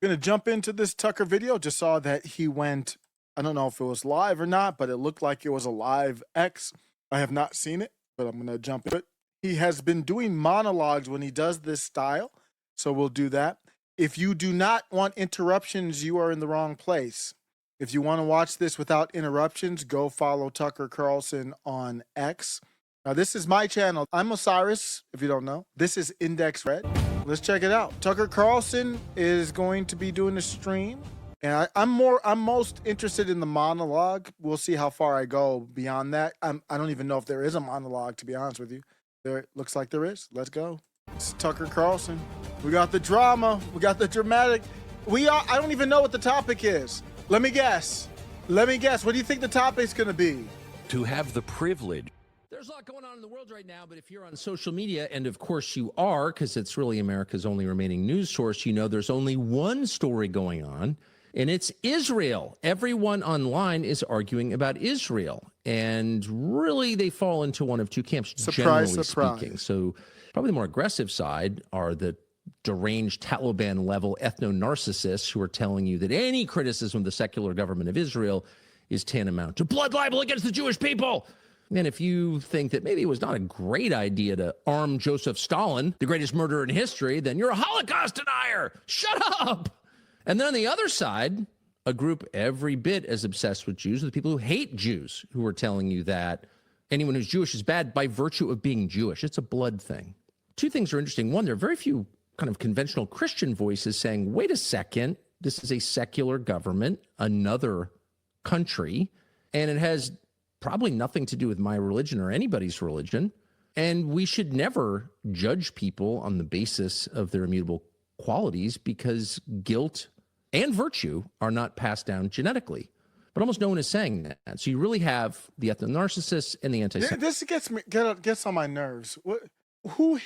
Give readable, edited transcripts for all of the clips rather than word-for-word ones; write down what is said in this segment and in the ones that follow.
Gonna jump into this Tucker video. Just saw that he went, I don't know if it was live or not, but it looked like it was a live X. I have not seen it, but I'm gonna jump into it. He has been doing monologues when he does this style, so we'll do that. If you do not want interruptions, you are in the wrong place. If you want to watch this without interruptions, go follow Tucker Carlson on X. Now, this is my channel. I'm Osiris, if you don't know. This is Index Red. Let's check it out. Tucker Carlson is going to be doing a stream. And I'm most interested in the monologue. We'll see how far I go beyond that. I don't even know if there is a monologue, to be honest with you. There looks like there is. Let's go. It's Tucker Carlson. We got the drama. We got the dramatic. I don't even know what the topic is. Let me guess. What do you think the topic's going to be? To have the privilege. There's a lot going on in the world right now, but if you're on social media, and of course you are, because it's really America's only remaining news source, you know there's only one story going on, and it's Israel. Everyone online is arguing about Israel, and really they fall into one of two camps, generally speaking. So probably the more aggressive side are the deranged Taliban-level ethno-narcissists who are telling you that any criticism of the secular government of Israel is tantamount to blood libel against the Jewish people. And if you think that maybe it was not a great idea to arm Joseph Stalin, the greatest murderer in history, then you're a Holocaust denier. Shut up. And then on the other side, a group every bit as obsessed with Jews are the people who hate Jews, who are telling you that anyone who's Jewish is bad by virtue of being Jewish. It's a blood thing. Two things are interesting. One, there are very few kind of conventional Christian voices saying, wait a second, this is a secular government, another country, and it has probably nothing to do with my religion or anybody's religion. And we should never judge people on the basis of their immutable qualities because guilt and virtue are not passed down genetically. But almost no one is saying that. So you really have the ethno-narcissists and the anti-Semites. This gets on my nerves. Who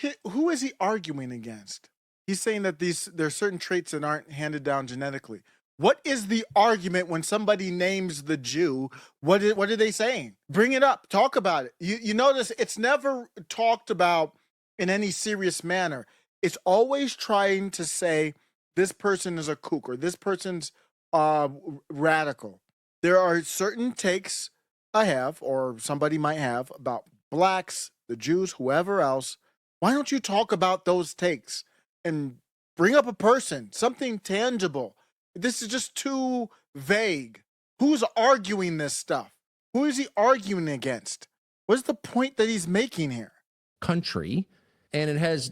is he arguing against? He's saying that there are certain traits that aren't handed down genetically. What is the argument when somebody names the Jew? What are they saying? Bring it up. Talk about it. You notice it's never talked about in any serious manner. It's always trying to say this person is a kook or this person's radical. There are certain takes I have or somebody might have about blacks, the Jews, whoever else. Why don't you talk about those takes and bring up a person, something tangible? This is just too vague. Who's arguing this stuff? Who is he arguing against? What is the point that he's making here? Country, and it has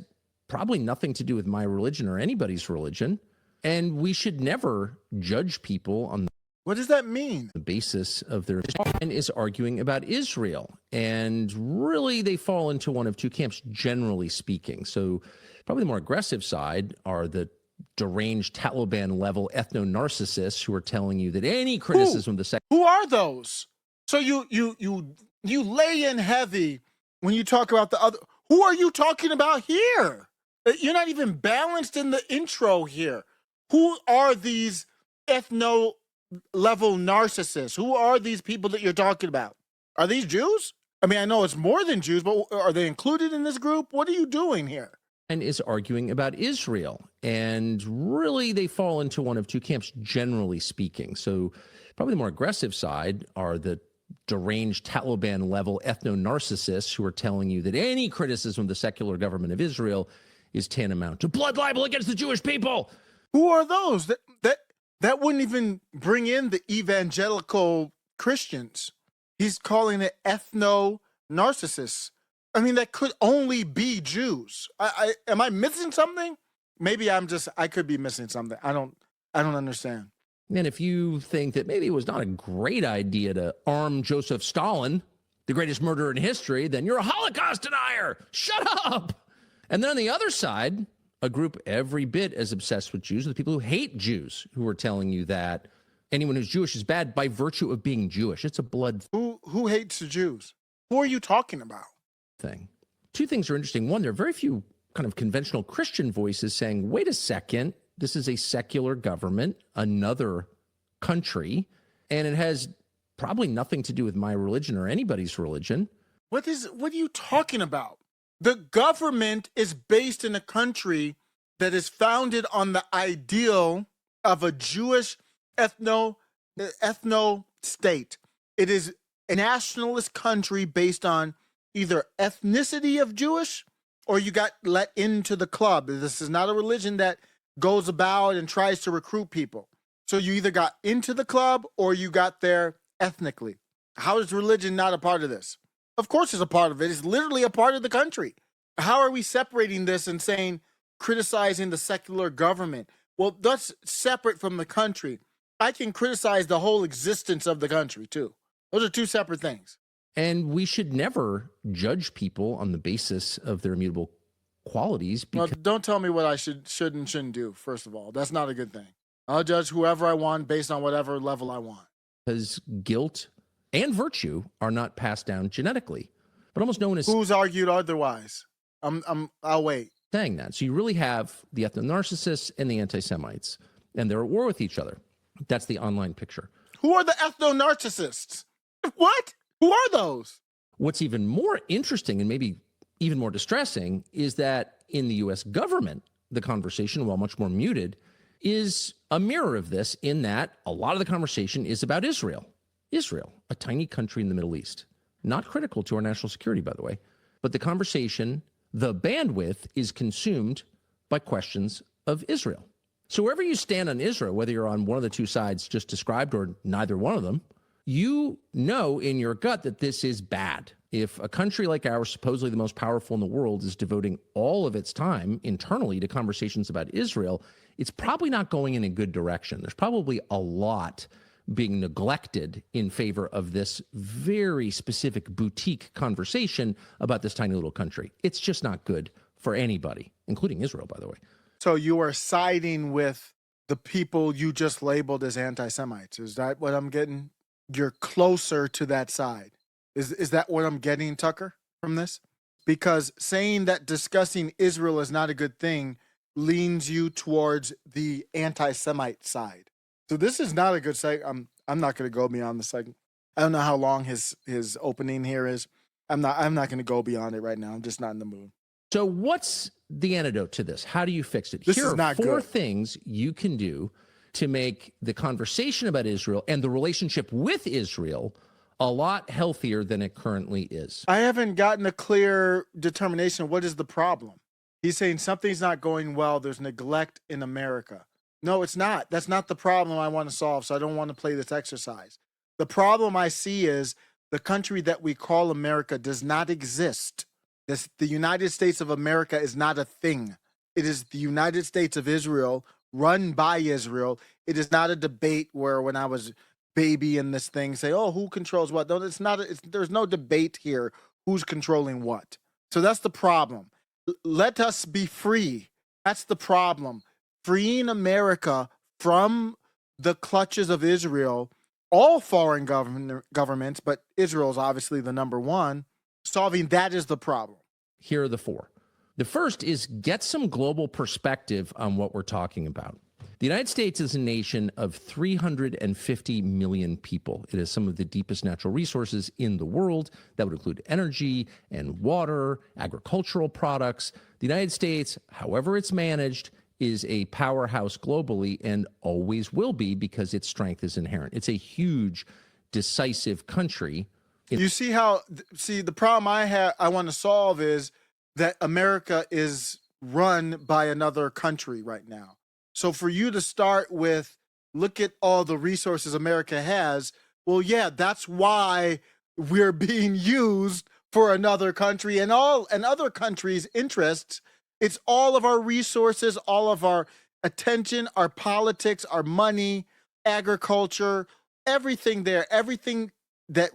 probably nothing to do with my religion or anybody's religion. And we should never judge people on what does that mean? The basis of their and is arguing about Israel. And really they fall into one of two camps, generally speaking. So probably the more aggressive side are the deranged Taliban-level ethno-narcissists who are telling you that any criticism of the who are those? So you lay in heavy when you talk about the other. Who are you talking about here? You're not even balanced in the intro here. Who are these ethno-level narcissists? Who are these people that you're talking about? Are these Jews? I mean, I know it's more than Jews, but are they included in this group? What are you doing here? And is arguing about Israel. And really they fall into one of two camps, generally speaking. So probably the more aggressive side are the deranged Taliban-level ethno-narcissists who are telling you that any criticism of the secular government of Israel is tantamount to blood libel against the Jewish people. Who are those? That wouldn't even bring in the evangelical Christians. He's calling it ethno-narcissists. I mean, that could only be Jews. Am I missing something? Maybe I could be missing something. I don't understand. And if you think that maybe it was not a great idea to arm Joseph Stalin, the greatest murderer in history, then you're a Holocaust denier. Shut up. And then on the other side, a group every bit as obsessed with Jews are the people who hate Jews, who are telling you that anyone who's Jewish is bad by virtue of being Jewish. It's a blood Who hates the Jews? Who are you talking about? Thing. Two things are interesting. One, there are very few kind of conventional Christian voices saying, wait a second, this is a secular government, another country, and it has probably nothing to do with my religion or anybody's religion. What are you talking about? The government is based in a country that is founded on the ideal of a Jewish ethno state. It is a nationalist country based on either ethnicity of Jewish or you got let into the club. This is not a religion that goes about and tries to recruit people. So you either got into the club or you got there ethnically. How is religion not a part of this? Of course it's a part of it. It's literally a part of the country. How are we separating this and saying, criticizing the secular government? Well, that's separate from the country. I can criticize the whole existence of the country too. Those are two separate things. And we should never judge people on the basis of their immutable qualities. Well, don't tell me what I should and shouldn't do, first of all. That's not a good thing. I'll judge whoever I want based on whatever level I want. Because guilt and virtue are not passed down genetically. But almost no one is Who's argued otherwise? I'll wait. saying that. So you really have the ethno-narcissists and the anti-Semites, and they're at war with each other. That's the online picture. Who are the ethno-narcissists? What? Who are those? What's even more interesting and maybe even more distressing is that in the U.S. government, the conversation, while much more muted, is a mirror of this in that a lot of the conversation is about Israel. Israel, a tiny country in the Middle East. Not critical to our national security, by the way. But the conversation, the bandwidth, is consumed by questions of Israel. So wherever you stand on Israel, whether you're on one of the two sides just described or neither one of them, you know in your gut that this is bad. If a country like ours, supposedly the most powerful in the world, is devoting all of its time internally to conversations about Israel, it's probably not going in a good direction. There's probably a lot being neglected in favor of this very specific boutique conversation about this tiny little country. It's just not good for anybody, including Israel, by the way. So you are siding with the people you just labeled as anti-Semites. Is that what I'm getting? You're closer to that side. Is that what I'm getting, Tucker, from this? Because saying that discussing Israel is not a good thing leans you towards the anti-Semite side. So this is not a good segment. I'm not going to go beyond the segment. I don't know how long his opening here is. I'm not going to go beyond it right now. I'm just not in the mood. So what's the antidote to this? How do you fix it? This Here is are not four good. things you can do to make the conversation about Israel and the relationship with Israel a lot healthier than it currently is. I haven't gotten a clear determination. What is the problem? He's saying something's not going well. There's neglect in America. No, it's not. That's not the problem I want to solve. So I don't want to play this exercise. The problem I see is the country that we call America does not exist. The United States of America is not a thing. It is the United States of Israel, run by Israel. It is not a debate where when I was baby in this thing say, oh, who controls what? No, it's not. There's no debate here. Who's controlling what? So that's the problem. Let us be free. That's the problem. Freeing America from the clutches of Israel, all foreign governments, but Israel is obviously the number one. Solving that is the problem. Here are the four. The first is get some global perspective on what we're talking about. The United States is a nation of 350 million people. It has some of the deepest natural resources in the world. That would include energy and water, agricultural products. The United States, however it's managed, is a powerhouse globally and always will be because its strength is inherent. It's a huge, decisive country. You see the problem I want to solve is that America is run by another country right now. So for you to start with, look at all the resources America has, well, yeah, that's why we're being used for another country and other countries' interests. It's all of our resources, all of our attention, our politics, our money, agriculture, everything there, everything that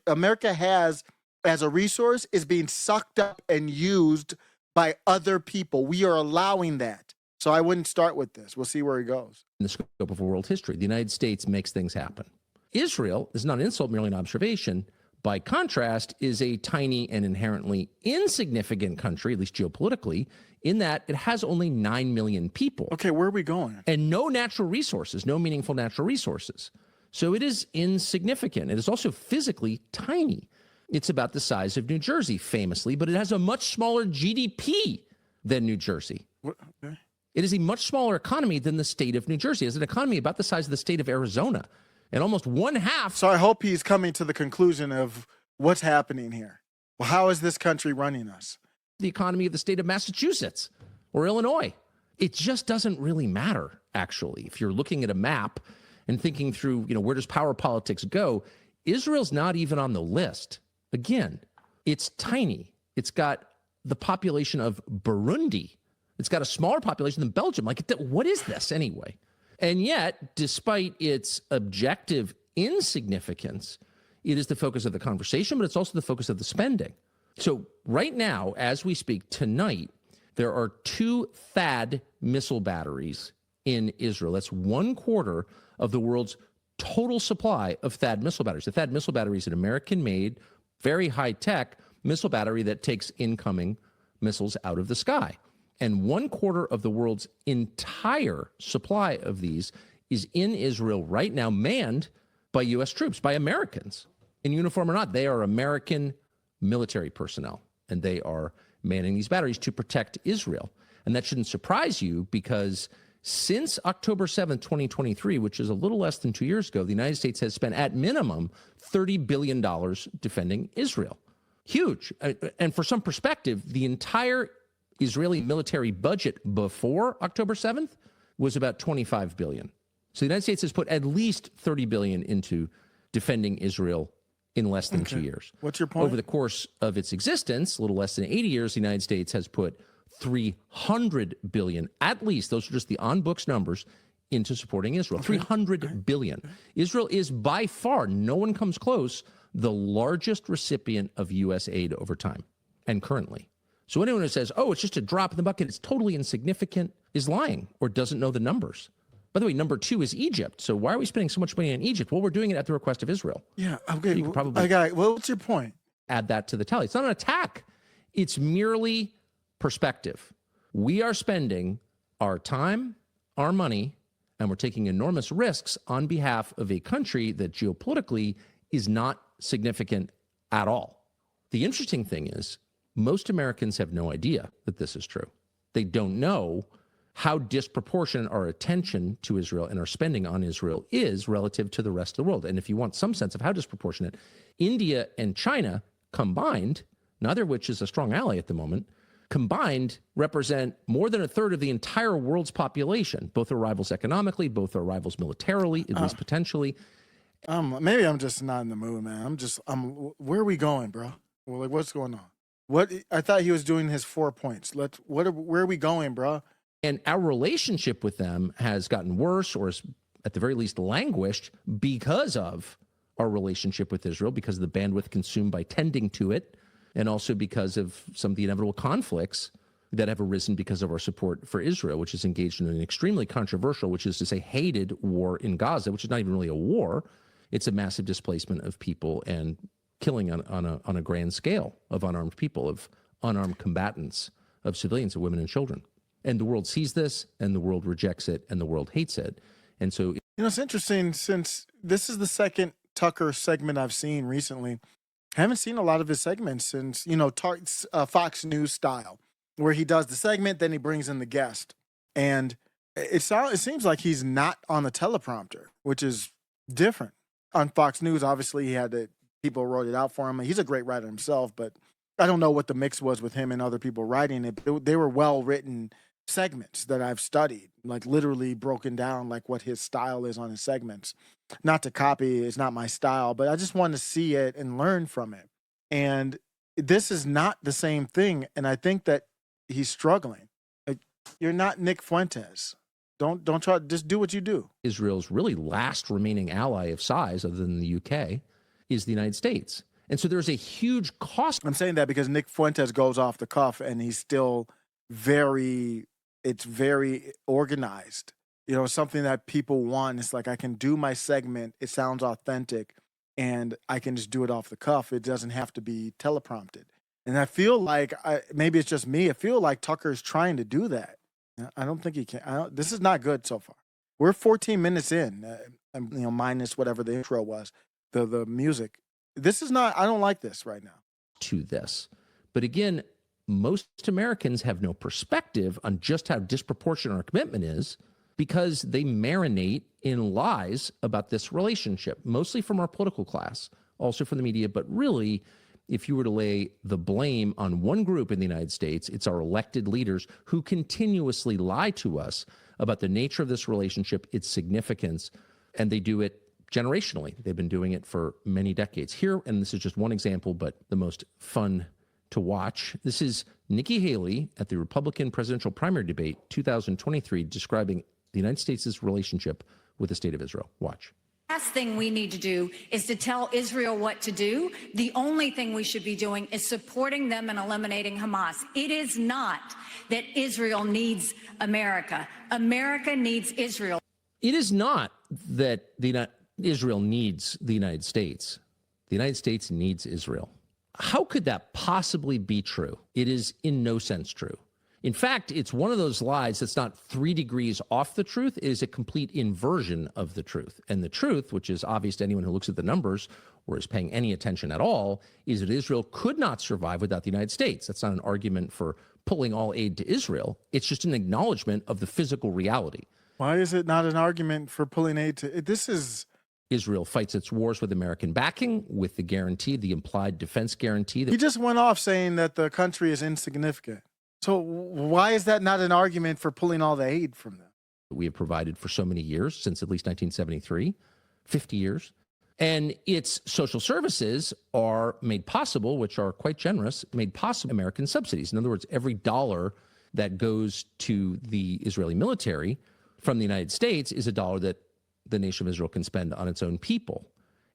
America has as a resource is being sucked up and used by other people. We are allowing that. So I wouldn't start with this. We'll see where he goes. In the scope of world history, the United States makes things happen. Israel is not an insult, merely an observation. By contrast, is a tiny and inherently insignificant country, at least geopolitically, in that it has only 9 million people. Okay, where are we going? And no natural resources, no meaningful natural resources. So it is insignificant. It is also physically tiny. It's about the size of New Jersey, famously, but it has a much smaller GDP than New Jersey. Okay. It is a much smaller economy than the state of New Jersey. It's an economy about the size of the state of Arizona, and almost one half. So I hope he's coming to the conclusion of what's happening here. Well, how is this country running us? The economy of the state of Massachusetts or Illinois. It just doesn't really matter, actually. If you're looking at a map and thinking through, where does power politics go? Israel's not even on the list. Again, it's tiny. It's got the population of Burundi. It's got a smaller population than Belgium. What is this anyway? And yet, despite its objective insignificance, it is the focus of the conversation, but it's also the focus of the spending. So right now, as we speak tonight, there are 2 THAAD missile batteries in Israel. That's 1/4 of the world's total supply of THAAD missile batteries. The THAAD missile battery is an American-made, very high-tech missile battery that takes incoming missiles out of the sky. And 1/4 of the world's entire supply of these is in Israel right now, manned by U.S. troops, by Americans, in uniform or not. They are American military personnel, and they are manning these batteries to protect Israel. And that shouldn't surprise you, because since October 7th, 2023, which is a little less than 2 years ago, the United States has spent at minimum $30 billion defending Israel. Huge. And for some perspective, the entire Israeli military budget before October 7th was about $25 billion. So the United States has put at least $30 billion into defending Israel in less than 2 years. What's your point? Over the course of its existence, a little less than 80 years, the United States has put $300 billion, at least, those are just the on-books numbers, into supporting Israel. $300 billion. Israel is by far, no one comes close, the largest recipient of U.S. aid over time and currently. So anyone who says, oh, it's just a drop in the bucket, it's totally insignificant, is lying or doesn't know the numbers. By the way, number 2 is Egypt. So why are we spending so much money on Egypt? Well, we're doing it at the request of Israel. Yeah, okay. You could probably what's your point? Add that to the tally. It's not an attack. It's merely perspective. We are spending our time, our money, and we're taking enormous risks on behalf of a country that geopolitically is not significant at all. The interesting thing is, most Americans have no idea that this is true. They don't know how disproportionate our attention to Israel and our spending on Israel is relative to the rest of the world. And if you want some sense of how disproportionate, India and China combined, neither of which is a strong ally at the moment, combined represent more than 1/3 of the entire world's population. Both are rivals economically, both are rivals militarily, at least potentially. Maybe I'm just not in the mood, man. Where are we going, bro? Well, what's going on? I thought he was doing his 4 points. Where are we going, bro? And our relationship with them has gotten worse, or is at the very least languished, because of our relationship with Israel, because of the bandwidth consumed by tending to it, and also because of some of the inevitable conflicts that have arisen because of our support for Israel, which is engaged in an extremely controversial, which is to say hated war in Gaza, which is not even really a war. It's a massive displacement of people and killing on a grand scale of unarmed people, of unarmed combatants, of civilians, of women and children. And the world sees this, and the world rejects it, and the world hates it. And so, it's interesting, since this is the second Tucker segment I've seen recently. I haven't seen a lot of his segments since, Fox News style, where he does the segment, then he brings in the guest. And it seems like he's not on the teleprompter, which is different. On Fox News, obviously, people wrote it out for him. He's a great writer himself, but I don't know what the mix was with him and other people writing it. They were well-written segments that I've studied, like literally broken down, like what his style is on his segments. Not to copy, it's not my style, but I just want to see it and learn from it. And this is not the same thing, and I think that he's struggling. You're not Nick Fuentes. Don't try, just do what you do. Israel's really last remaining ally of size, other than the UK, is the United States. And so there's a huge cost. I'm saying that because Nick Fuentes goes off the cuff, and he's still very organized. Something that people want. It's like, I can do my segment, it sounds authentic, and I can just do it off the cuff. It doesn't have to be teleprompted. And I feel like, maybe it's just me, I feel like Tucker's trying to do that. I don't think he can. This is not good so far. We're 14 minutes in, minus whatever the intro was, the music. This is not, I don't like this right now. To this. But again, most Americans have no perspective on just how disproportionate our commitment is because they marinate in lies about this relationship, mostly from our political class, also from the media. But really, if you were to lay the blame on one group in the United States, it's our elected leaders who continuously lie to us about the nature of this relationship, its significance, and they do it generationally. They've been doing it for many decades. Here, and this is just one example, but the most fun to watch. This is Nikki Haley at the Republican presidential primary debate 2023 describing the United States' relationship with the state of Israel. Watch. Last thing we need to do is to tell Israel what to do. The only thing we should be doing is supporting them and eliminating Hamas. It is not that Israel needs America. America needs Israel. It is not that Israel needs the United States. The United States needs Israel. How could that possibly be true? It is in no sense true. In fact, it's one of those lies that's not 3 degrees off the truth. It is a complete inversion of the truth. And the truth, which is obvious to anyone who looks at the numbers or is paying any attention at all, is that Israel could not survive without the United States. That's not an argument for pulling all aid to Israel. It's just an acknowledgement of the physical reality. Why is it not an argument for pulling aid to this is Israel fights its wars with American backing, with the guarantee, the implied defense guarantee. He just went off saying that the country is insignificant. So why is that not an argument for pulling all the aid from them? We have provided for so many years, since at least 1973, 50 years. And its social services are made possible, which are quite generous, made possible American subsidies. In other words, every dollar that goes to the Israeli military from the United States is a dollar that the nation of Israel can spend on its own people.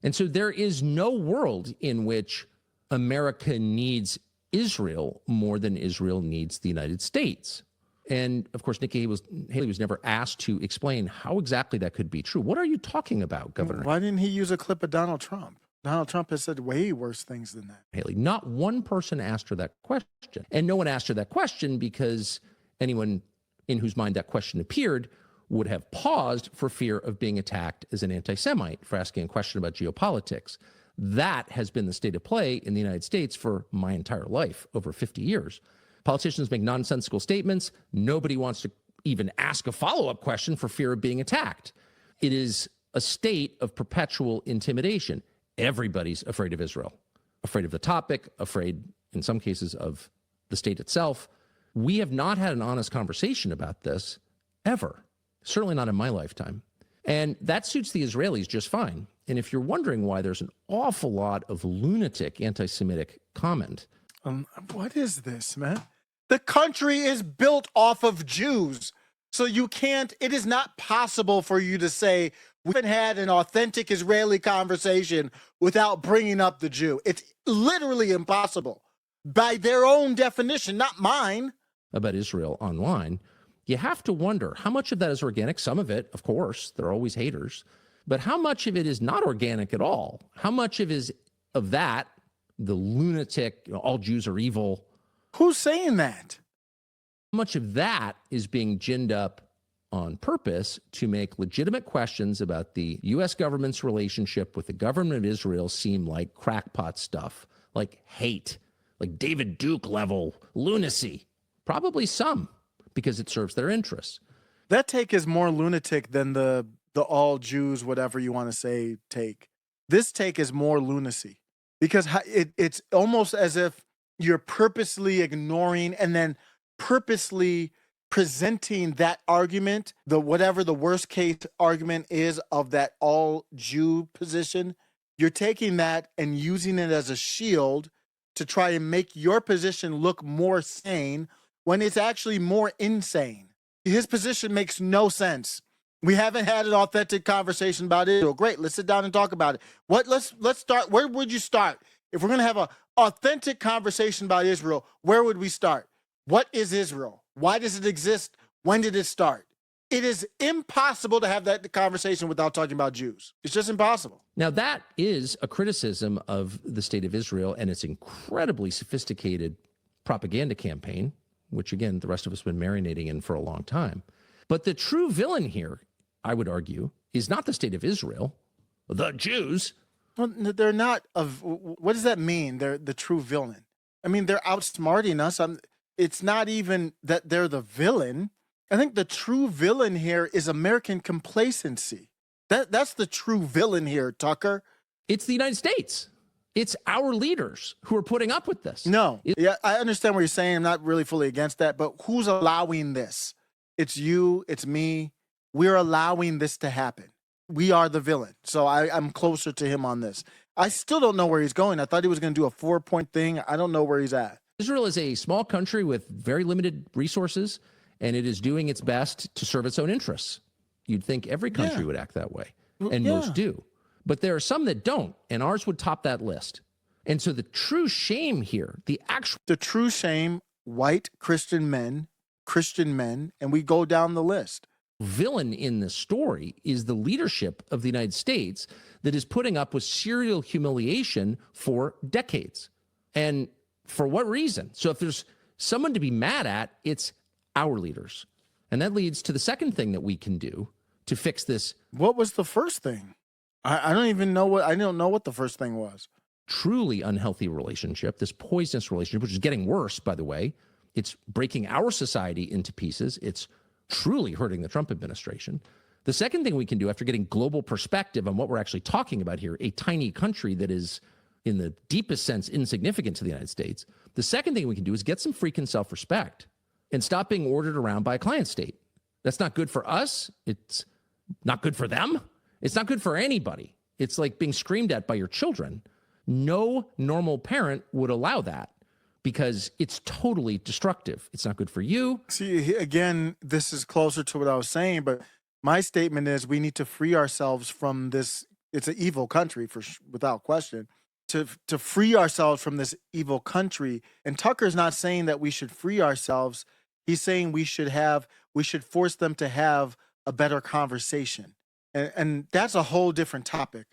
And so there is no world in which America needs Israel more than Israel needs the United States. And of course, Nikki Haley was never asked to explain how exactly that could be true. What are you talking about, Governor? Why didn't he use a clip of Donald Trump? Donald Trump has said way worse things than that. Haley, not one person asked her that question. And no one asked her that question because anyone in whose mind that question appeared would have paused for fear of being attacked as an anti-Semite for asking a question about geopolitics. That has been the state of play in the United States for my entire life, over 50 years. Politicians make nonsensical statements. Nobody wants to even ask a follow-up question for fear of being attacked. It is a state of perpetual intimidation. Everybody's afraid of Israel, afraid of the topic, afraid, in some cases, of the state itself. We have not had an honest conversation about this ever, certainly not in my lifetime. And that suits the Israelis just fine. And if you're wondering why there's an awful lot of lunatic anti-Semitic comment. What is this, man? The country is built off of Jews. So it is not possible for you to say, we haven't had an authentic Israeli conversation without bringing up the Jew. It's literally impossible by their own definition, not mine. About Israel online, you have to wonder how much of that is organic. Some of it, of course, there are always haters, but how much of it is not organic at all? How much of that, the lunatic, all Jews are evil? Who's saying that? How much of that is being ginned up on purpose to make legitimate questions about the U.S. government's relationship with the government of Israel seem like crackpot stuff, like hate, like David Duke level lunacy? Probably some, because it serves their interests. That take is more lunatic than the all Jews, whatever you want to say, take. This take is more lunacy because it's almost as if you're purposely ignoring and then purposely presenting that argument, whatever the worst case argument is of that all Jew position. You're taking that and using it as a shield to try and make your position look more sane when it's actually more insane. His position makes no sense. We haven't had an authentic conversation about Israel. Great, let's sit down and talk about it. Let's start. Where would you start? If we're going to have an authentic conversation about Israel, where would we start? What is Israel? Why does it exist? When did it start? It is impossible to have that conversation without talking about Jews. It's just impossible. Now, that is a criticism of the state of Israel and its incredibly sophisticated propaganda campaign, which, again, the rest of us have been marinating in for a long time. But the true villain here, I would argue, is not the state of Israel, the Jews. Well, they're not. What does that mean? They're the true villain. I mean, they're outsmarting us. It's not even that they're the villain. I think the true villain here is American complacency. That's the true villain here, Tucker. It's the United States. It's our leaders who are putting up with this. No. Yeah, I understand what you're saying. I'm not really fully against that, but who's allowing this? It's you, it's me. We're allowing this to happen. We are the villain. So I'm closer to him on this. I still don't know where he's going. I thought he was going to do a 4-point thing. I don't know where he's at. Israel is a small country with very limited resources, and it is doing its best to serve its own interests. You'd think every country would act that way, and most do. But there are some that don't, and ours would top that list. And so the true shame here, the true shame, white Christian men, and we go down the list. Villain in this story is the leadership of the United States that is putting up with serial humiliation for decades. And for what reason? So if there's someone to be mad at, it's our leaders. And that leads to the second thing that we can do to fix this. What was the first thing? I don't know what the first thing was. Truly unhealthy relationship, this poisonous relationship, which is getting worse, by the way. It's breaking our society into pieces. It's truly hurting the Trump administration. The second thing we can do after getting global perspective on what we're actually talking about here, a tiny country that is in the deepest sense insignificant to the United States, the second thing we can do is get some freaking self-respect and stop being ordered around by a client state. That's not good for us. It's not good for them. It's not good for anybody. It's like being screamed at by your children. No normal parent would allow that because it's totally destructive. It's not good for you. See, again, this is closer to what I was saying, but my statement is we need to free ourselves from this. It's an evil country, without question. To free ourselves from this evil country. And Tucker's not saying that we should free ourselves. He's saying we should force them to have a better conversation. And that's a whole different topic.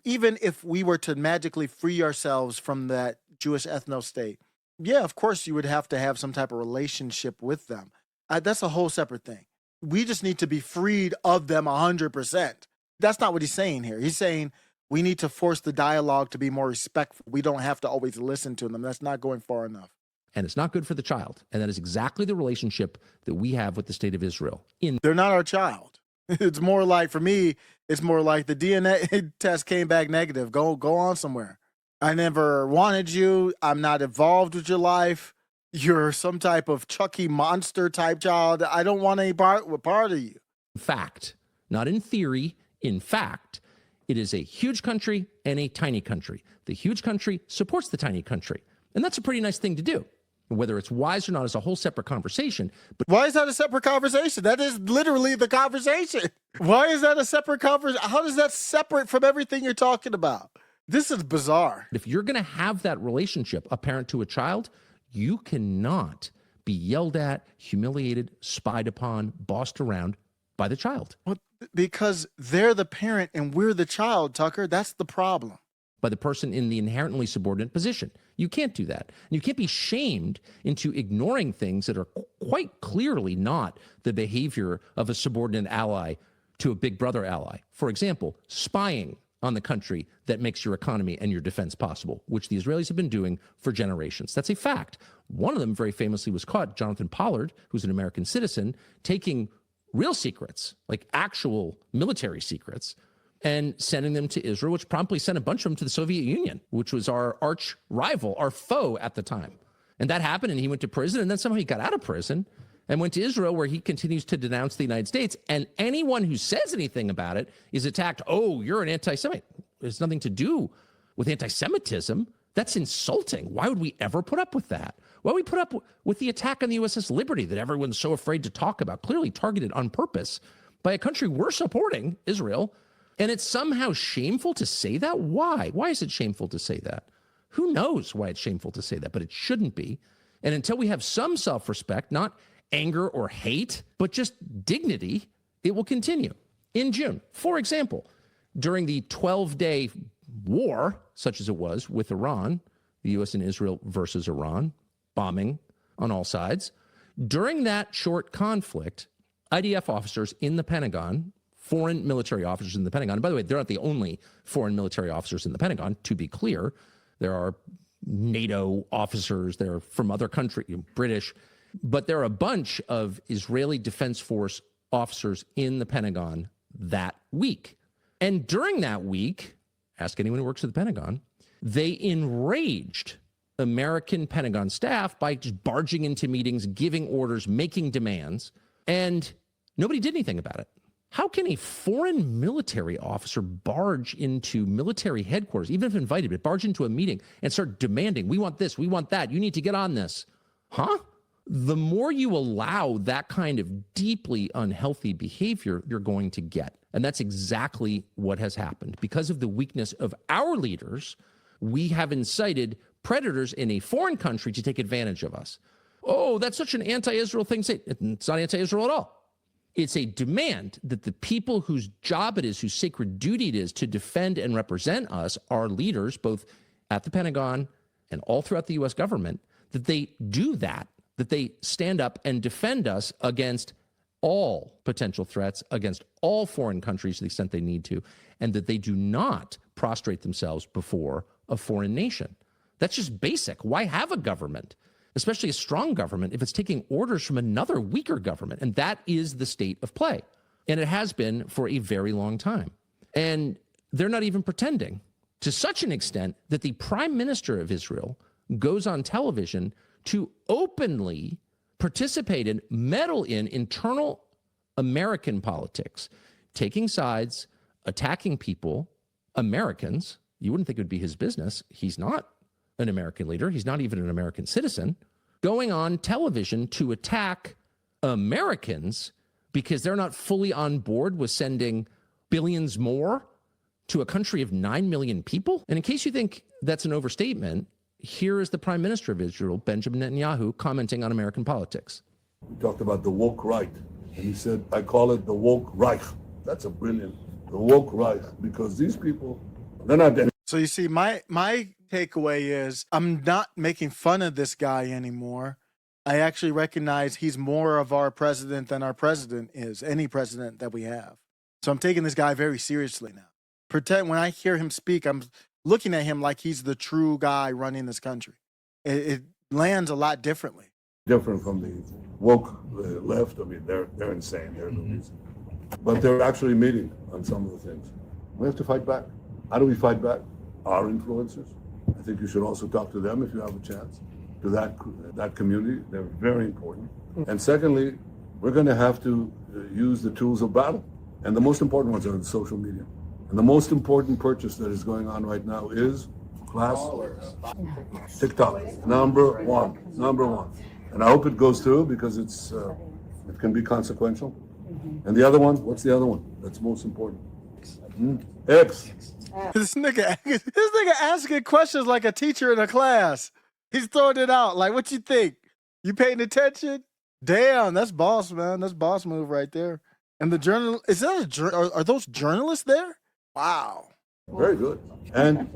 Even if we were to magically free ourselves from that Jewish ethno-state, yeah, of course you would have to have some type of relationship with them. That's a whole separate thing. We just need to be freed of them 100%. That's not what he's saying here. He's saying we need to force the dialogue to be more respectful. We don't have to always listen to them. That's not going far enough. And it's not good for the child. And that is exactly the relationship that we have with the state of Israel. They're not our child. It's more like, for me, it's more like the DNA test came back negative. Go on somewhere. I never wanted you. I'm not involved with your life. You're some type of Chucky monster type child. I don't want any part of you. In fact, not in theory, in fact, it is a huge country and a tiny country. The huge country supports the tiny country. And that's a pretty nice thing to do. Whether it's wise or not is a whole separate conversation. But why is that a separate conversation? That is literally the conversation. Why is that a separate conversation? How is that separate from everything you're talking about? This is bizarre. If you're going to have that relationship, a parent to a child, you cannot be yelled at, humiliated, spied upon, bossed around by the child. Well, because they're the parent and we're the child, Tucker. That's the problem. By the person in the inherently subordinate position. You can't do that. And you can't be shamed into ignoring things that are quite clearly not the behavior of a subordinate ally to a big brother ally. For example, spying on the country that makes your economy and your defense possible, which the Israelis have been doing for generations. That's a fact. One of them very famously was caught, Jonathan Pollard, who's an American citizen, taking real secrets, like actual military secrets, and sending them to Israel, which promptly sent a bunch of them to the Soviet Union, which was our arch rival, our foe at the time. And that happened, and he went to prison, and then somehow he got out of prison and went to Israel, where he continues to denounce the United States. And anyone who says anything about it is attacked. Oh, you're an anti-Semite. It has nothing to do with anti-Semitism. That's insulting. Why would we ever put up with that? Why would we put up with the attack on the USS Liberty that everyone's so afraid to talk about, clearly targeted on purpose by a country we're supporting, Israel? And it's somehow shameful to say that? Why? Why is it shameful to say that? Who knows why it's shameful to say that, but it shouldn't be. And until we have some self-respect, not anger or hate, but just dignity, it will continue. In June, for example, during the 12-day war, such as it was with Iran, the U.S. and Israel versus Iran, bombing on all sides, during that short conflict, IDF officers in the Pentagon, foreign military officers in the Pentagon, and by the way, they're not the only foreign military officers in the Pentagon, to be clear. There are NATO officers. They're from other countries, British. But there are a bunch of Israeli Defense Force officers in the Pentagon that week. And during that week, ask anyone who works at the Pentagon, they enraged American Pentagon staff by just barging into meetings, giving orders, making demands, and nobody did anything about it. How can a foreign military officer barge into military headquarters, even if invited, but barge into a meeting and start demanding, we want this, we want that, you need to get on this? Huh? The more you allow that kind of deeply unhealthy behavior, you're going to get. And that's exactly what has happened. Because of the weakness of our leaders, we have incited predators in a foreign country to take advantage of us. Oh, that's such an anti-Israel thing to say. It's not anti-Israel at all. It's a demand that the people whose job it is, whose sacred duty it is to defend and represent us, our leaders, both at the Pentagon and all throughout the U.S. government, that they do that they stand up and defend us against all potential threats, against all foreign countries to the extent they need to, and that they do not prostrate themselves before a foreign nation. That's just basic. Why have a government, especially a strong government, if it's taking orders from another weaker government? And that is the state of play. And it has been for a very long time. And they're not even pretending, to such an extent that the prime minister of Israel goes on television to openly participate in, meddle in internal American politics, taking sides, attacking people, Americans. You wouldn't think it would be his business. He's not an American leader. He's not even an American citizen. Going on television to attack Americans because they're not fully on board with sending billions more to a country of 9 million people. And in case you think that's an overstatement, here is the Prime Minister of Israel, Benjamin Netanyahu, commenting on American politics. We talked about the woke right, and he said, I call it the woke Reich. That's a brilliant, the woke Reich, because these people, they're not... So you see, my takeaway is I'm not making fun of this guy anymore. I actually recognize he's more of our president than our president is, any president that we have. So I'm taking this guy very seriously now. When I hear him speak, I'm looking at him like he's the true guy running this country. It lands a lot differently. Different from the woke left. I mean, they're insane. They're but they're actually meeting on some of the things. We have to fight back. How do we fight back? Our influencers. I think you should also talk to them if you have a chance. To that community, they're very important. And secondly, we're going to have to use the tools of battle. And the most important ones are the social media. And the most important purchase that is going on right now is TikTok, number one. And I hope it goes through because it can be consequential. And the other one, what's the other one that's most important? X. This nigga asking questions like a teacher in a class. He's throwing it out. Like, what you think? You paying attention? Damn, that's boss, man. That's boss move right there. And the journal, are those journalists there? Wow. Very good. And,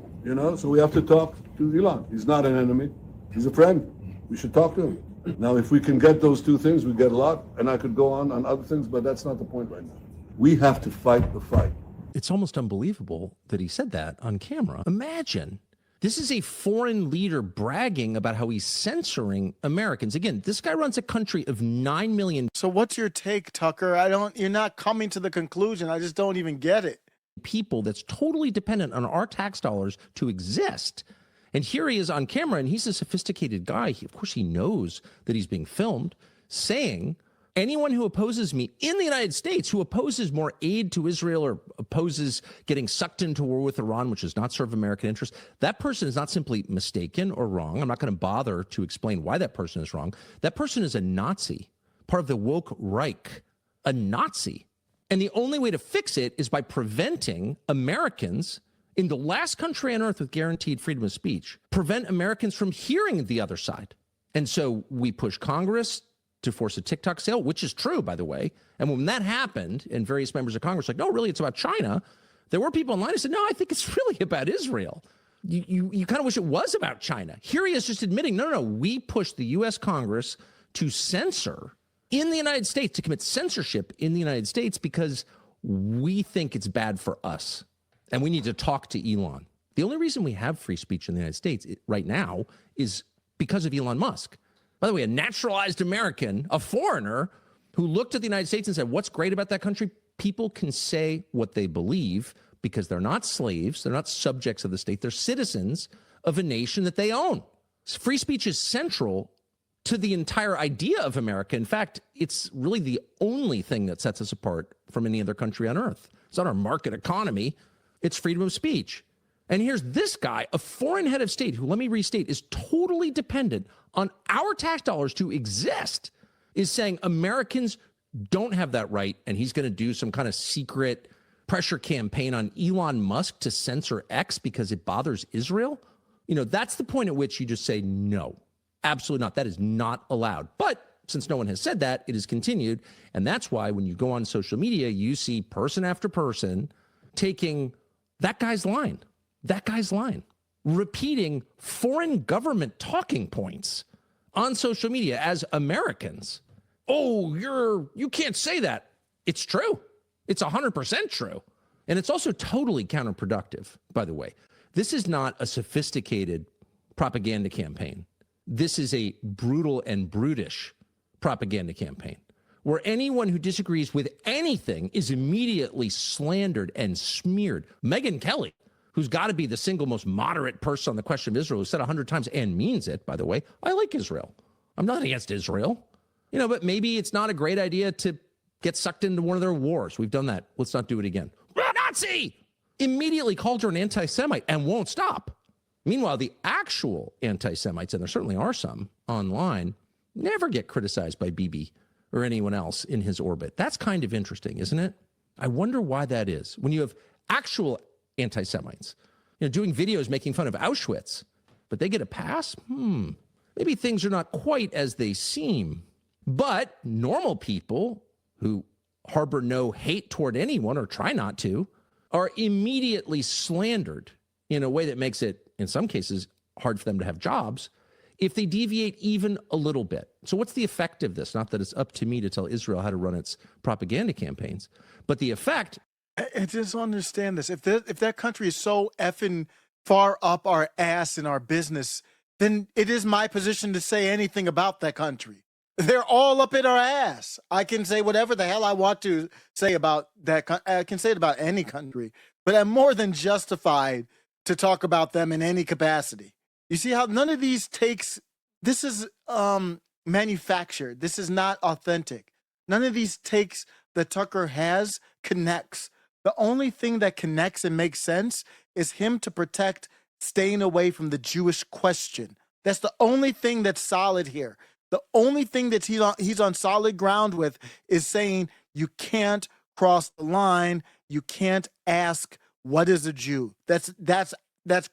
so we have to talk to Elon. He's not an enemy. He's a friend. We should talk to him. Now, if we can get those two things, we get a lot. And I could go on other things, but that's not the point right now. We have to fight the fight. It's almost unbelievable that he said that on camera. Imagine. This is a foreign leader bragging about how he's censoring Americans. Again, this guy runs a country of 9 million. So what's your take, Tucker? You're not coming to the conclusion. I just don't even get it. People that's totally dependent on our tax dollars to exist. And here he is on camera, and he's a sophisticated guy. Of course, he knows that he's being filmed, saying, anyone who opposes me in the United States, who opposes more aid to Israel or opposes getting sucked into war with Iran, which does not serve American interests, that person is not simply mistaken or wrong. I'm not going to bother to explain why that person is wrong. That person is a Nazi, part of the woke Reich, a Nazi. And the only way to fix it is by preventing Americans in the last country on earth with guaranteed freedom of speech, prevent Americans from hearing the other side. And so we push Congress to force a TikTok sale, which is true, by the way. And when that happened, and various members of Congress were like, no, really, it's about China. There were people online who said, no, I think it's really about Israel. You kind of wish it was about China. Here he is just admitting, no, we pushed the U.S. Congress to censor in the United States, to commit censorship in the United States because we think it's bad for us. And we need to talk to Elon. The only reason we have free speech in the United States right now is because of Elon Musk. By the way, a naturalized American, a foreigner who looked at the United States and said, what's great about that country? People can say what they believe because they're not slaves. They're not subjects of the state. They're citizens of a nation that they own. Free speech is central to the entire idea of America. In fact, it's really the only thing that sets us apart from any other country on earth. It's not our market economy. It's freedom of speech. And here's this guy, a foreign head of state, who, let me restate, is totally dependent on our tax dollars to exist, is saying Americans don't have that right, and he's going to do some kind of secret pressure campaign on Elon Musk to censor X because it bothers Israel. You know, that's the point at which you just say, no, absolutely not. That is not allowed. But since no one has said that, it has continued. And that's why when you go on social media, you see person after person taking that guy's line, repeating foreign government talking points on social media as Americans. Oh, you can't say that. It's true. It's 100% true. And it's also totally counterproductive, by the way. This is not a sophisticated propaganda campaign. This is a brutal and brutish propaganda campaign where anyone who disagrees with anything is immediately slandered and smeared. Megyn Kelly, who's got to be the single most moderate person on the question of Israel, who said 100 times and means it, by the way, I like Israel. I'm not against Israel. You know, but maybe it's not a great idea to get sucked into one of their wars. We've done that. Let's not do it again. Nazi! Immediately called her an anti-Semite and won't stop. Meanwhile, the actual anti-Semites, and there certainly are some online, never get criticized by Bibi or anyone else in his orbit. That's kind of interesting, isn't it? I wonder why that is. When you have actual anti-Semites, doing videos making fun of Auschwitz, but they get a pass? Maybe things are not quite as they seem. But normal people who harbor no hate toward anyone or try not to are immediately slandered in a way that makes it, in some cases, hard for them to have jobs if they deviate even a little bit. So what's the effect of this? Not that it's up to me to tell Israel how to run its propaganda campaigns, but the effect. I just don't understand this. If that country is so effing far up our ass in our business, then it is my position to say anything about that country. They're all up in our ass. I can say whatever the hell I want to say about that. I can say it about any country, but I'm more than justified to talk about them in any capacity. You see how none of these takes, this is manufactured. This is not authentic. None of these takes that Tucker has connects. The only thing that connects and makes sense is him to protect staying away from the Jewish question. That's the only thing that's solid here. The only thing that he's on solid ground with is saying you can't cross the line. You can't ask, what is a Jew? That's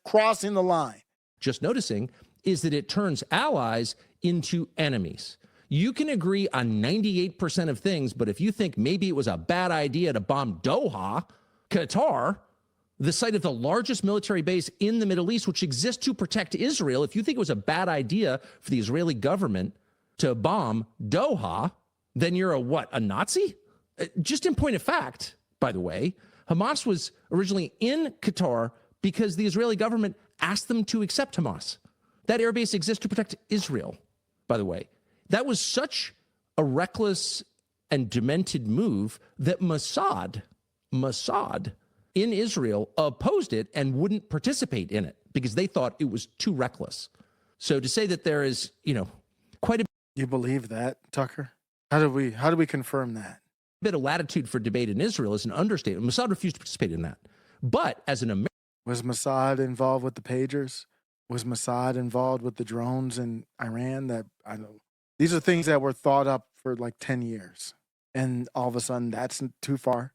crossing the line. Just noticing is that it turns allies into enemies. You can agree on 98% of things, but if you think maybe it was a bad idea to bomb Doha, Qatar, the site of the largest military base in the Middle East, which exists to protect Israel, if you think it was a bad idea for the Israeli government to bomb Doha, then you're a Nazi? Just in point of fact, by the way, Hamas was originally in Qatar because the Israeli government asked them to accept Hamas. That airbase exists to protect Israel, by the way. That was such a reckless and demented move that Mossad in Israel opposed it and wouldn't participate in it because they thought it was too reckless. So to say that there is, quite a You believe that, Tucker? How do we confirm that? bit of latitude for debate in Israel is an understatement. Mossad refused to participate in that. But as an American, Was Mossad involved with the pagers? Was Mossad involved with the drones in Iran? These are things that were thought up for like 10 years. And all of a sudden, that's too far.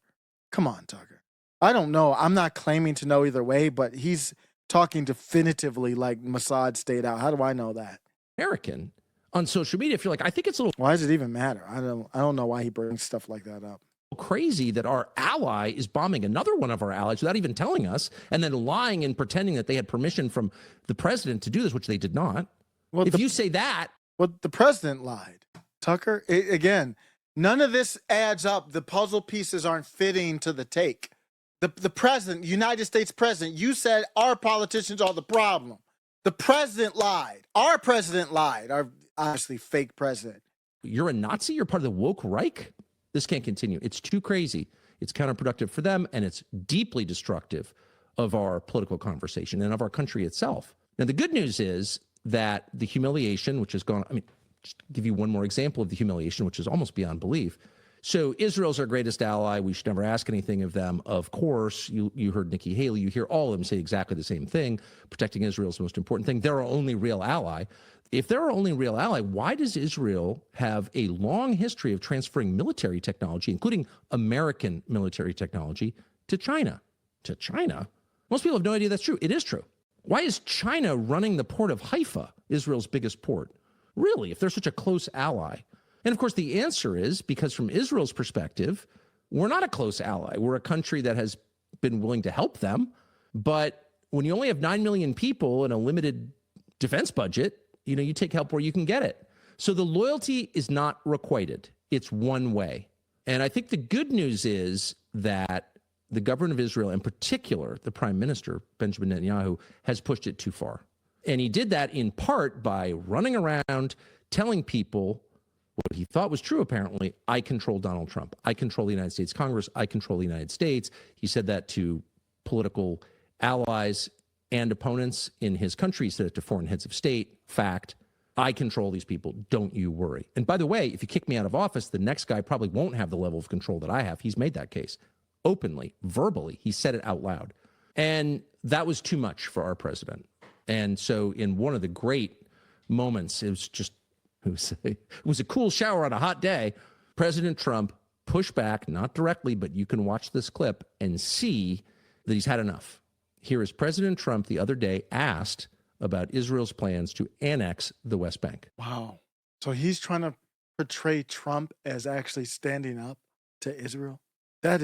Come on, Tucker. I don't know. I'm not claiming to know either way, but he's talking definitively like Mossad stayed out. How do I know that? American on social media, if you're like, I think it's a little Why does it even matter? I don't know why he brings stuff like that up. crazy that our ally is bombing another one of our allies without even telling us, and then lying and pretending that they had permission from the president to do this, which they did not. Well, If you say that, well, the president lied. Tucker, again, none of this adds up. The puzzle pieces aren't fitting to the take. The president, United States president, you said our politicians are the problem. The president lied. Our president lied. Our obviously fake president. You're a Nazi? You're part of the woke Reich? This can't continue. It's too crazy. It's counterproductive for them, and it's deeply destructive of our political conversation and of our country itself. Now, the good news is that the humiliation, which has gone, I mean, just to give you one more example of the humiliation, which is almost beyond belief. So Israel's our greatest ally. We should never ask anything of them. Of course, you heard Nikki Haley. You hear all of them say exactly the same thing. Protecting Israel is the most important thing. They're our only real ally. If they're our only real ally, why does Israel have a long history of transferring military technology, including American military technology, to China? To China? Most people have no idea that's true. It is true. Why is China running the port of Haifa, Israel's biggest port? Really, if they're such a close ally? And of course, the answer is because from Israel's perspective, we're not a close ally. We're a country that has been willing to help them. But when you only have 9 million people and a limited defense budget, you take help where you can get it. So the loyalty is not requited. It's one way. And I think the good news is that the government of Israel, in particular, the prime minister, Benjamin Netanyahu, has pushed it too far. And he did that in part by running around telling people what he thought was true, apparently. I control Donald Trump. I control the United States Congress. I control the United States. He said that to political allies and opponents in his country. He said it to foreign heads of state. Fact. I control these people. Don't you worry. And by the way, if you kick me out of office, the next guy probably won't have the level of control that I have. He's made that case openly, verbally. He said it out loud. And that was too much for our president. And so in one of the great moments, it was a cool shower on a hot day. President Trump pushed back, not directly, but you can watch this clip and see that he's had enough. Here is President Trump the other day asked about Israel's plans to annex the West Bank. Wow. So he's trying to portray Trump as actually standing up to Israel? I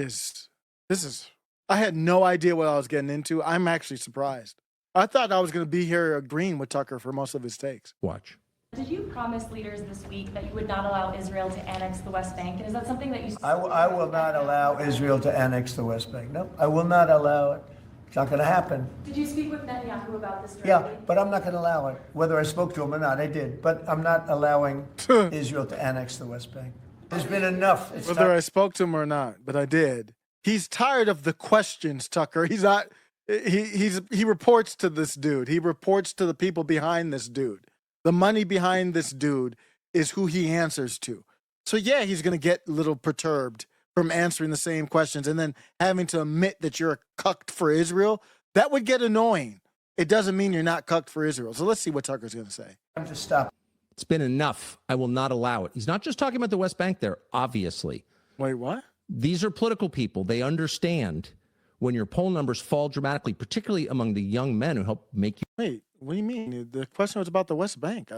had no idea what I was getting into. I'm actually surprised. I thought I was going to be here agreeing with Tucker for most of his takes. Watch. Did you promise leaders this week that you would not allow Israel to annex the West Bank? And is that something that you... I will not allow Israel to annex the West Bank. No, I will not allow it. It's not going to happen. Did you speak with Netanyahu about this directly? Yeah, but I'm not going to allow it. Whether I spoke to him or not, I did. But I'm not allowing Israel to annex the West Bank. There's been enough. Whether I spoke to him or not, but I did. He's tired of the questions, Tucker. He's not... He reports to this dude. He reports to the people behind this dude. The money behind this dude is who he answers to. So yeah, he's going to get a little perturbed from answering the same questions and then having to admit that you're a cucked for Israel. That would get annoying. It doesn't mean you're not cucked for Israel. So let's see what Tucker's going to say. I'm just stop. It's been enough. I will not allow it. He's not just talking about the West Bank there, obviously. Wait, what? These are political people. They understand when your poll numbers fall dramatically, particularly among the young men who help make you... Wait, what do you mean? The question was about the West Bank.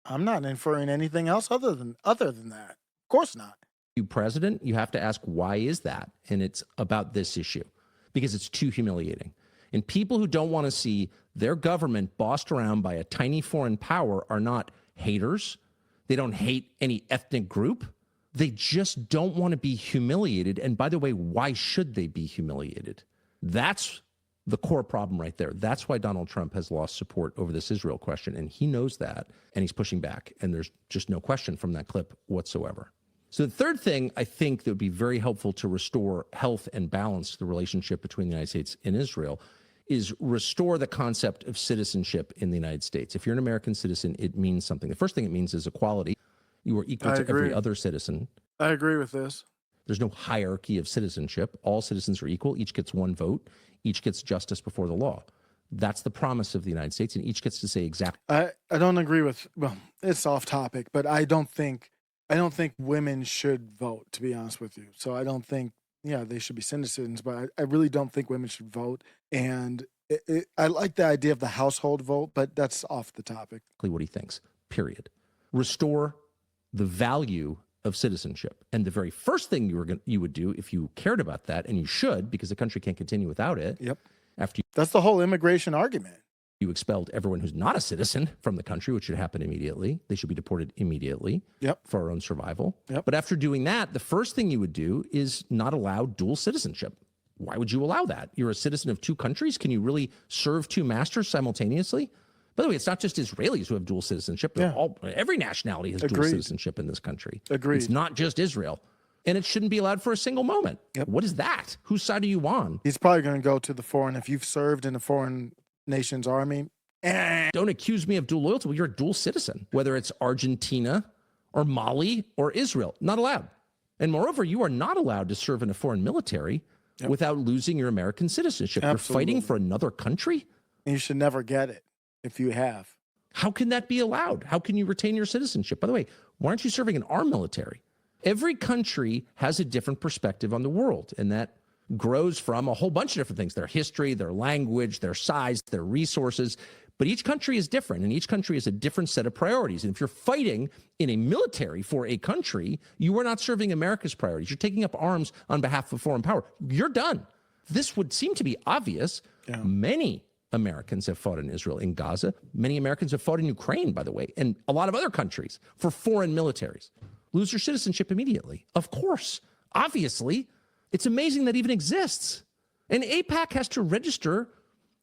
I'm not inferring anything else other than that. Of course not. You president, you have to ask, why is that? And it's about this issue because it's too humiliating. And people who don't want to see their government bossed around by a tiny foreign power are not haters. They don't hate any ethnic group. They just don't want to be humiliated. And by the way, why should they be humiliated? That's the core problem right there. That's why Donald Trump has lost support over this Israel question. And he knows that, and he's pushing back. And there's just no question from that clip whatsoever. So the third thing I think that would be very helpful to restore health and balance to the relationship between the United States and Israel is restore the concept of citizenship in the United States. If you're an American citizen, it means something. The first thing it means is equality. You are equal to every other citizen. I agree with this. There's no hierarchy of citizenship. All citizens are equal. Each gets one vote. Each gets justice before the law. That's the promise of the United States, and each gets to say exactly. I don't agree with, well, it's off topic, but I don't think women should vote, to be honest with you. So I don't think, they should be citizens, but I really don't think women should vote. And I like the idea of the household vote, but that's off the topic. What he thinks, period. Restore the value of citizenship. And the very first thing you would do if you cared about that, and you should, because the country can't continue without it. Yep. That's the whole immigration argument. You expelled everyone who's not a citizen from the country, which should happen immediately. They should be deported immediately. Yep. For our own survival. Yep. But after doing that, the first thing you would do is not allow dual citizenship. Why would you allow that? You're a citizen of two countries. Can you really serve two masters simultaneously? By the way, it's not just Israelis who have dual citizenship. Every nationality has dual citizenship in this country. Agreed. It's not just Israel. And it shouldn't be allowed for a single moment. Yep. What is that? Whose side are you on? He's probably going to go to the foreign. If you've served in a foreign nation's army. Don't accuse me of dual loyalty. Well, you're a dual citizen, whether it's Argentina or Mali or Israel. Not allowed. And moreover, you are not allowed to serve in a foreign military without losing your American citizenship. Absolutely. You're fighting for another country? And you should never get it if you have. How can that be allowed? How can you retain your citizenship? By the way, why aren't you serving in our military? Every country has a different perspective on the world, and that grows from a whole bunch of different things: their history, their language, their size, their resources. But each country is different, and each country has a different set of priorities. And if you're fighting in a military for a country, you are not serving America's priorities. You're taking up arms on behalf of foreign power. You're done. This would seem to be obvious. Yeah. Many Americans have fought in Israel, in Gaza. Many Americans have fought in Ukraine, by the way, and a lot of other countries for foreign militaries. Lose your citizenship immediately. Of course. Obviously. It's amazing that even exists. And AIPAC has to register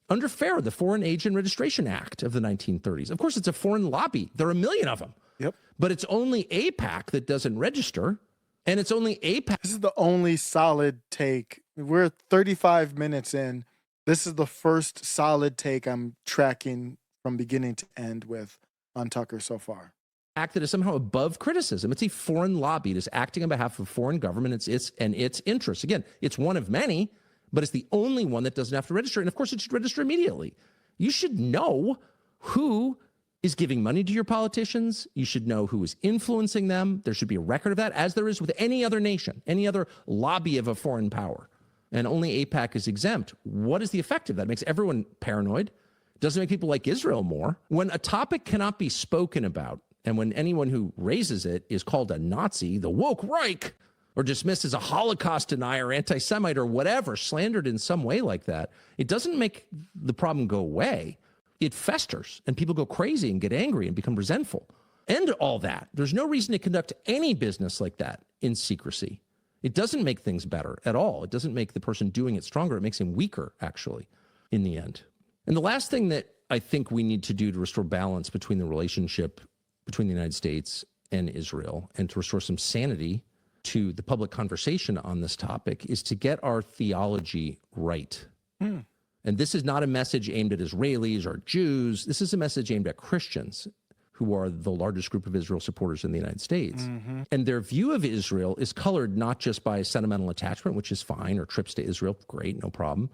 under FARE, the Foreign Agent Registration Act of the 1930s. Of course, it's a foreign lobby. There are a million of them. Yep. But it's only AIPAC that doesn't register, and it's only AIPAC. This is the only solid take. We're 35 minutes in. This is the first solid take I'm tracking from beginning to end with on Tucker so far. Act that is somehow above criticism. It's a foreign lobby. It is acting on behalf of a foreign government. It's interests. Again, it's one of many, but it's the only one that doesn't have to register. And of course, it should register immediately. You should know who is giving money to your politicians. You should know who is influencing them. There should be a record of that, as there is with any other nation, any other lobby of a foreign power. And only AIPAC is exempt. What is the effect of that? It makes everyone paranoid. Doesn't make people like Israel more. When a topic cannot be spoken about, and when anyone who raises it is called a Nazi, the woke Reich, or dismissed as a Holocaust denier, anti-Semite, or whatever, slandered in some way like that, it doesn't make the problem go away. It festers, and people go crazy and get angry and become resentful. And all that. There's no reason to conduct any business like that in secrecy. It doesn't make things better at all. It doesn't make the person doing it stronger. It makes him weaker, actually, in the end. And the last thing that I think we need to do to restore balance between the relationship between the United States and Israel, and to restore some sanity to the public conversation on this topic, is to get our theology right. And this is not a message aimed at Israelis or Jews. This is a message aimed at Christians, who are the largest group of Israel supporters in the United States. And their view of Israel is colored not just by sentimental attachment, which is fine, or trips to Israel, great, no problem,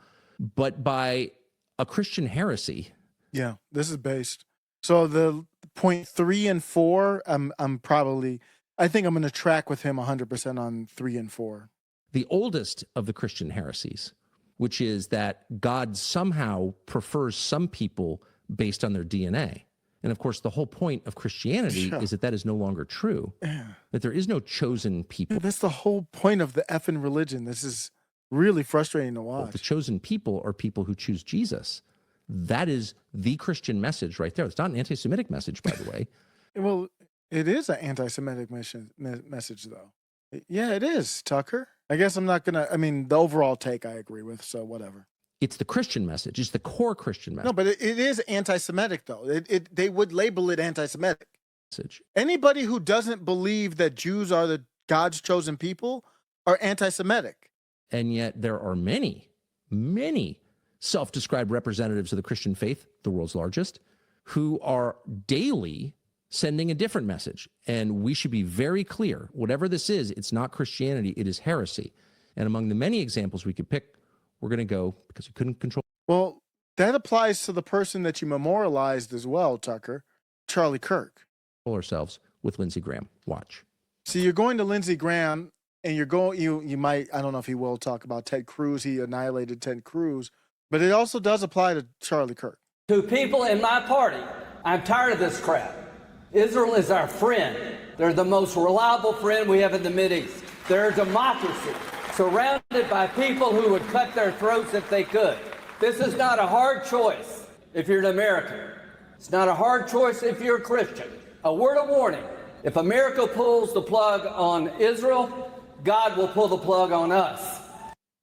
but by a Christian heresy. Yeah, this is based. So the point 3 and 4, I think I'm going to track with him 100% on 3 and 4. The oldest of the Christian heresies, which is that God somehow prefers some people based on their DNA. And of course, the whole point of Christianity is that is no longer true, that there is no chosen people. That's the whole point of the effing religion. This is really frustrating to watch. The chosen people are people who choose Jesus. That is the Christian message right there. It's not an anti-Semitic message, by the way. Well, it is an anti-Semitic message, though. Yeah, it is, Tucker. I guess I'm not going to, the overall take I agree with, so whatever. It's the Christian message. It's the core Christian message. No, but it is anti-Semitic, though. They would label it anti-Semitic. Anybody who doesn't believe that Jews are God's chosen people are anti-Semitic. And yet there are many, many self-described representatives of the Christian faith, the world's largest, who are daily sending a different message. And we should be very clear. Whatever this is, it's not Christianity, it is heresy. And among the many examples we could pick, we're going to go, because you couldn't control. Well, that applies to the person that you memorialized as well, Tucker, Charlie Kirk. Ourselves with Lindsey Graham. Watch. See, you're going to Lindsey Graham, and you might, I don't know if he will talk about Ted Cruz. He annihilated Ted Cruz. But it also does apply to Charlie Kirk. To people in my party, I'm tired of this crap. Israel is our friend. They're the most reliable friend we have in the Mideast. They're a democracy, surrounded by people who would cut their throats if they could. This is not a hard choice if you're an American. It's not a hard choice if you're a Christian. A word of warning, if America pulls the plug on Israel, God will pull the plug on us.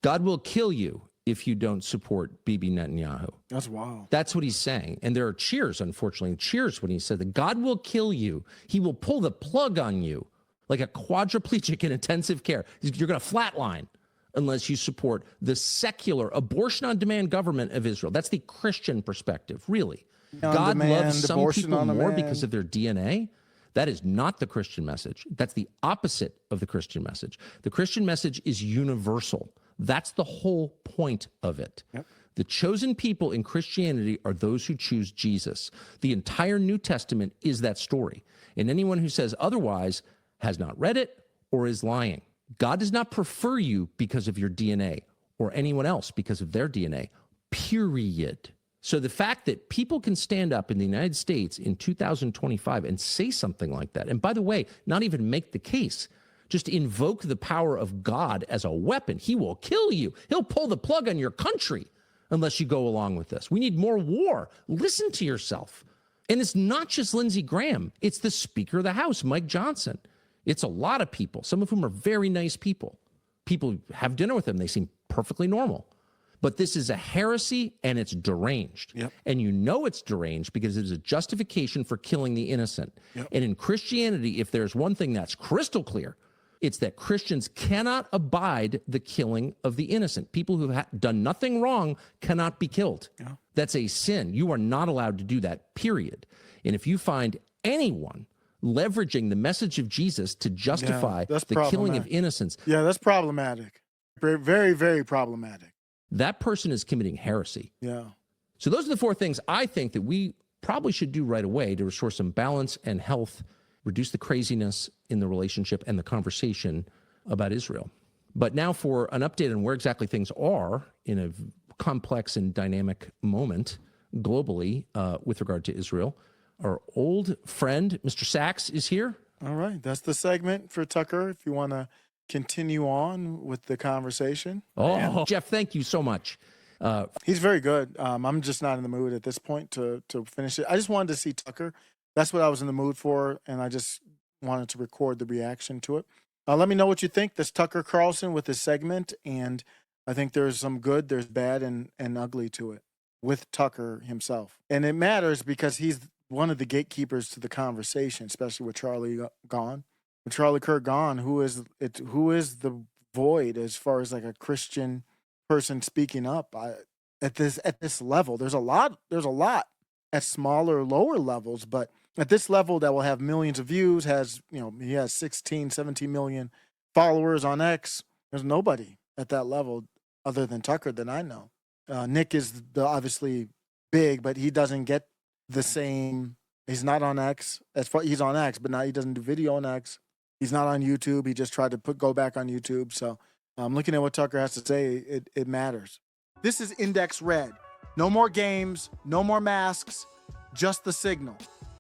God will kill you if you don't support Bibi Netanyahu. That's wild. That's what he's saying. And there are cheers, unfortunately, cheers when he said that God will kill you. He will pull the plug on you like a quadriplegic in intensive care. You're going to flatline unless you support the secular abortion-on-demand government of Israel. That's the Christian perspective, really. God loves some people more because of their DNA. That is not the Christian message. That's the opposite of the Christian message. The Christian message is universal. That's the whole point of it. Yep. The chosen people in Christianity are those who choose Jesus. The entire New Testament is that story. And anyone who says otherwise has not read it or is lying. God does not prefer you because of your DNA or anyone else because of their DNA, period. So the fact that people can stand up in the United States in 2025 and say something like that, and by the way, not even make the case, just invoke the power of God as a weapon. He will kill you. He'll pull the plug on your country unless you go along with this. We need more war. Listen to yourself. And it's not just Lindsey Graham. It's the Speaker of the House, Mike Johnson. It's a lot of people, some of whom are very nice people. People have dinner with them. They seem perfectly normal. But this is a heresy, and it's deranged. Yep. And you know it's deranged because it is a justification for killing the innocent. Yep. And in Christianity, if there's one thing that's crystal clear, it's that Christians cannot abide the killing of the innocent. People who have done nothing wrong cannot be killed. Yeah. That's a sin. You are not allowed to do that, period. And if you find anyone leveraging the message of Jesus to justify the killing of innocents. Yeah, that's problematic. Very, very, very problematic. That person is committing heresy. Yeah. So those are the four things I think that we probably should do right away to restore some balance and health, reduce the craziness in the relationship and the conversation about Israel. But now for an update on where exactly things are in a complex and dynamic moment globally with regard to Israel, our old friend, Mr. Sachs, is here. All right. That's the segment for Tucker, if you want to continue on with the conversation. Oh, Jeff, thank you so much. He's very good. I'm just not in the mood at this point to finish it. I just wanted to see Tucker. That's what I was in the mood for, and I just wanted to record the reaction to it. Let me know what you think. This Tucker Carlson with his segment, and I think there's some good, there's bad, and ugly to it with Tucker himself. And it matters because he's one of the gatekeepers to the conversation, especially with Charlie gone. With Charlie Kirk gone, who is the void as far as like a Christian person speaking up at this level? There's a lot at smaller, lower levels, but at this level that will have millions of views, he has 16, 17 million followers on X. There's nobody at that level other than Tucker that I know. Nick is obviously big, but he doesn't get the same. He's not on X. He's on X, but now he doesn't do video on X. He's not on YouTube. He just tried to go back on YouTube. So I'm looking at what Tucker has to say. It matters. This is Index Red. No more games, no more masks, just the signal.